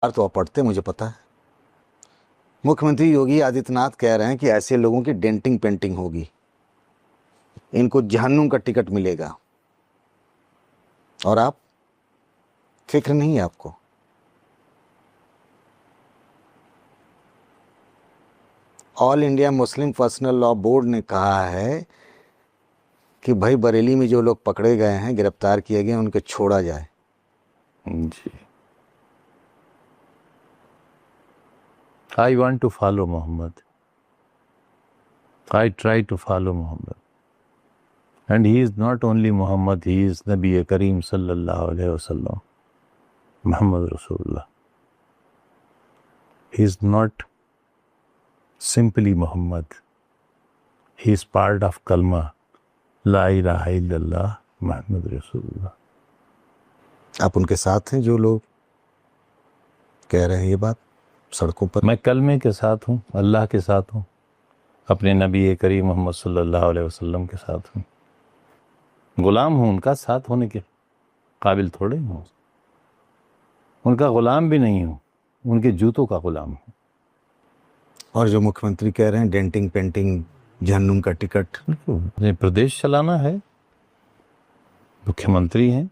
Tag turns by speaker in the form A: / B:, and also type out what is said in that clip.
A: تو آپ پڑھتے مجھے پتا ہے. مکھ منتری یوگی آدتیہ ناتھ کہہ رہے ہیں کہ ایسے لوگوں کی ڈینٹنگ پینٹنگ ہوگی, ان کو جہنم کا ٹکٹ ملے گا, اور آپ فکر نہیں ہے آپ کو. All India Muslim Personal Law Board نے کہا ہے کہ بھائی بریلی میں جو لوگ پکڑے گئے ہیں, گرفتار کیے گئے ہیں, ان کو چھوڑا جائے.
B: جی, I want to follow Muhammad. I try to follow Muhammad. And he is not only Muhammad, he is Nabi Kareem sallallahu alayhi wa sallam. Muhammad Rasulullah. He is not simply Muhammad. He is part of kalma La ilaha illallah Muhammad Rasulullah.
A: آپ ان کے ساتھ ہیں جو لوگ کہہ رہے ہیں یہ بات سڑکوں پر؟
B: میں کلمے کے ساتھ ہوں, اللہ کے ساتھ ہوں, اپنے نبی کریم محمد صلی اللہ علیہ وسلم کے ساتھ ہوں. غلام ہوں, ان کا ساتھ ہونے کے قابل تھوڑے ہوں, ان کا غلام بھی نہیں ہوں, ان کے جوتوں کا غلام ہوں.
A: اور جو مکھ منتری کہہ رہے ہیں ڈینٹنگ پینٹنگ جہنم کا ٹکٹ,
B: پردیش چلانا ہے, مکھیہ منتری ہیں,